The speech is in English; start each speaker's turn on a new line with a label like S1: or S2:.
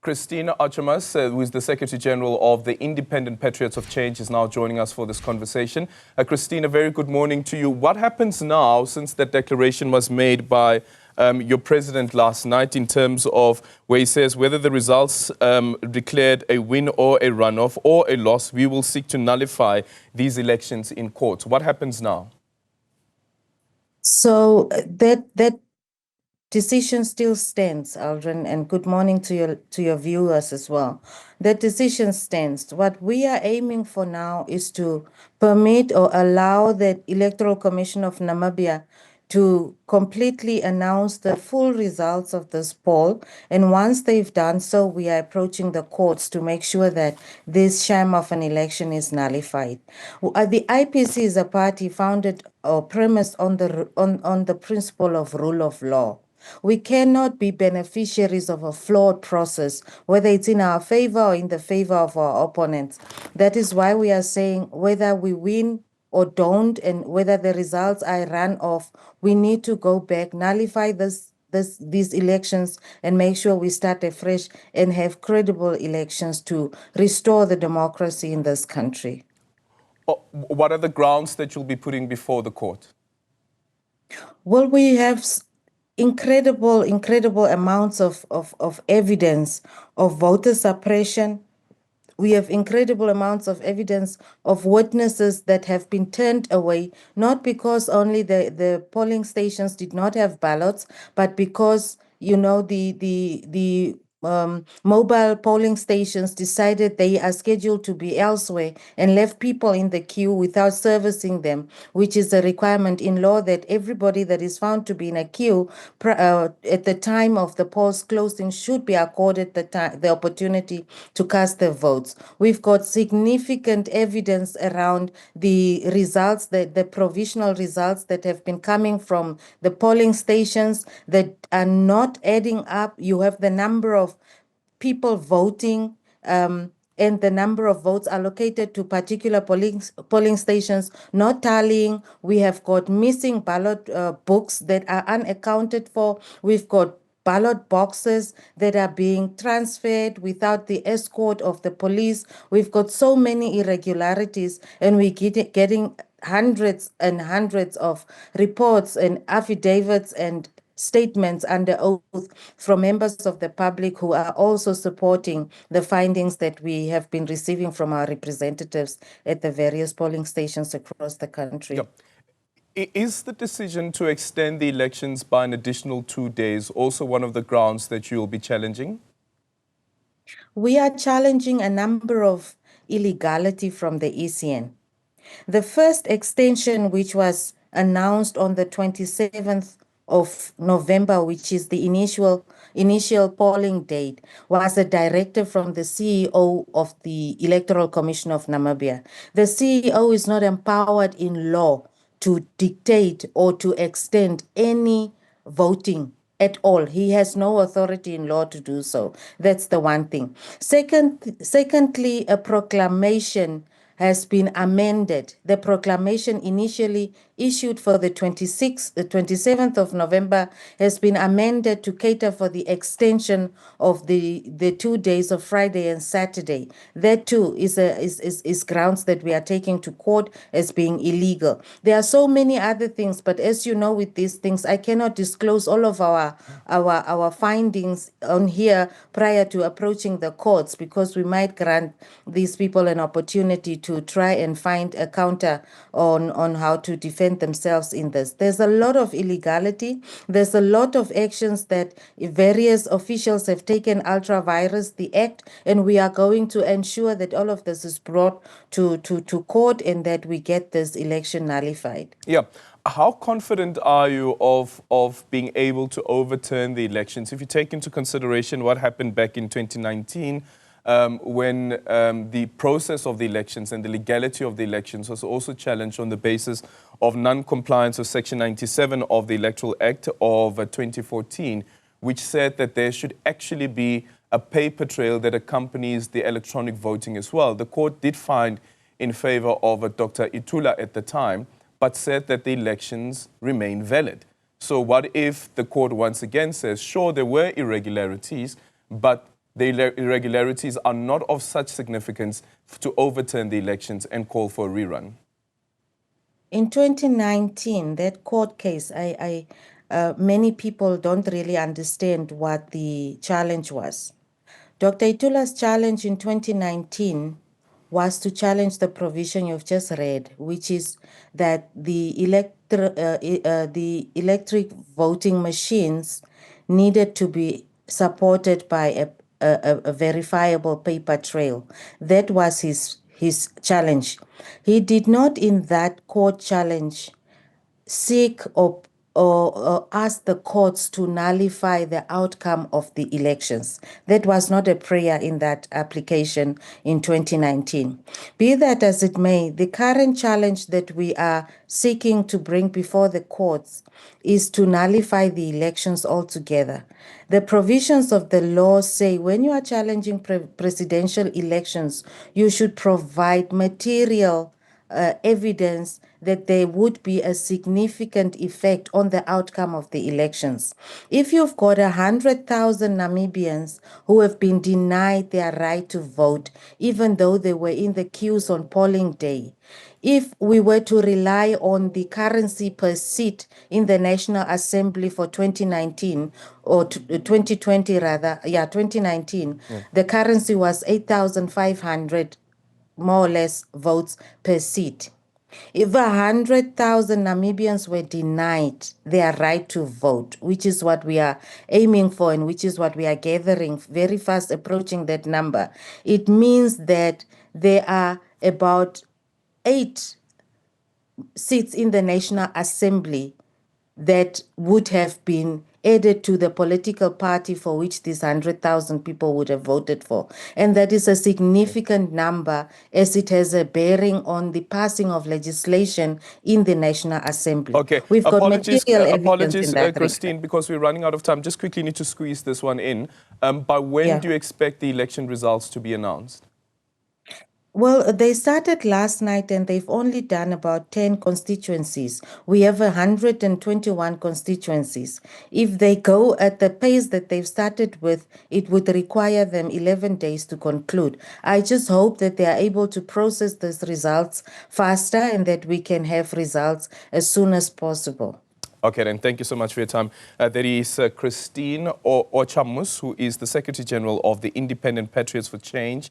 S1: Christina Aochamus, who is the Secretary General of the Independent Patriots of Change, is now joining us for this conversation. Christina, very good morning to you. What happens now since that declaration was made by your president last night in terms of where he says whether the results declared a win or a runoff or a loss, we will seek to nullify these elections in court? What happens now?
S2: So that decision still stands, Aldrin, and good morning to your viewers as well. That decision stands. What we are aiming for now is to permit or allow the Electoral Commission of Namibia to completely announce the full results of this poll. And once they've done so, we are approaching the courts to make sure that this sham of an election is nullified. The IPC is a party founded or premised on the principle of rule of law. We cannot be beneficiaries of a flawed process, whether it's in our favor or in the favor of our opponents. That is why we are saying whether we win or don't, and whether the results are run off, we need to go back, nullify these elections, and make sure we start afresh and have credible elections to restore the democracy in this country.
S1: What are the grounds that you'll be putting before the court?
S2: Well, we have incredible amounts of evidence of voter suppression. We have incredible amounts of evidence of witnesses that have been turned away, not because only the polling stations did not have ballots, but because, you know, the mobile polling stations decided they are scheduled to be elsewhere and left people in the queue without servicing them, which is a requirement in law that everybody that is found to be in a queue at the time of the polls closing should be accorded the opportunity to cast their votes. We've got significant evidence around the results, the provisional results that have been coming from the polling stations that are not adding up. You have the number of people voting and the number of votes allocated to particular polling stations not tallying. We have got missing ballot books that are unaccounted for. We've got ballot boxes that are being transferred without the escort of the police. We've got so many irregularities, and we're getting hundreds and hundreds of reports and affidavits and statements under oath from members of the public who are also supporting the findings that we have been receiving from our representatives at the various polling stations across the country.
S1: Yep. Is the decision to extend the elections by an additional 2 days also one of the grounds that you'll be challenging?
S2: We are challenging a number of illegality from the ECN. The first extension, which was announced on the 27th of November, which is the initial polling date, was a directive from the CEO of the Electoral Commission of Namibia. The CEO is not empowered in law to dictate or to extend any voting at all. He has no authority in law to do so. That's the one thing. Secondly, a proclamation has been amended. The proclamation initially issued for the 27th of November has been amended to cater for the extension of the 2 days of Friday and Saturday. That too is grounds that we are taking to court as being illegal. There are so many other things, but as you know, with these things, I cannot disclose all of our findings on here prior to approaching the courts, because we might grant these people an opportunity to try and find a counter on how to defend themselves in this. There's a lot of illegality. There's a lot of actions that various officials have taken ultra vires the act, and we are going to ensure that all of this is brought to court and that we get this election nullified.
S1: Yeah. How confident are you of being able to overturn the elections if you take into consideration what happened back in 2019 when the process of the elections and the legality of the elections was also challenged on the basis of non-compliance of Section 97 of the Electoral Act of 2014, which said that there should actually be a paper trail that accompanies the electronic voting as well. The court did find in favor of Dr. Itula at the time, but said that the elections remain valid. So what if the court once again says, sure, there were irregularities, but the irregularities are not of such significance to overturn the elections and call for a rerun?
S2: In 2019, that court case, many people don't really understand what the challenge was. Dr. Itula's challenge in 2019 was to challenge the provision you've just read, which is that the electric voting machines needed to be supported by a verifiable paper trail. That was his challenge. He did not in that court challenge seek or ask the courts to nullify the outcome of the elections. That was not a prayer in that application in 2019. Be that as it may, the current challenge that we are seeking to bring before the courts is to nullify the elections altogether. The provisions of the law say when you are challenging presidential elections, you should provide material evidence that there would be a significant effect on the outcome of the elections. If you've got 100,000 Namibians who have been denied their right to vote, even though they were in the queues on polling day, if we were to rely on the currency per seat in the National Assembly for 2019, or 2020 rather, 2019, the currency was 8,500 more or less votes per seat. If 100,000 Namibians were denied their right to vote, which is what we are aiming for and which is what we are gathering, very fast approaching that number, it means that there are about 8 seats in the National Assembly that would have been added to the political party for which these 100,000 people would have voted for. And that is a significant number as it has a bearing on the passing of legislation in the National Assembly.
S1: Okay,
S2: We've got material evidence
S1: apologies,
S2: in that
S1: Christine,
S2: respect.
S1: because we're running out of time. Just quickly need to squeeze this one in. By when do you expect the election results to be announced?
S2: Well, they started last night and they've only done about 10 constituencies. We have 121 constituencies. If they go at the pace that they've started with, it would require them 11 days to conclude. I just hope that they are able to process these results faster and that we can have results as soon as possible.
S1: Okay, then thank you so much for your time. There is Christine Aochamus, who is the Secretary General of the Independent Patriots for Change.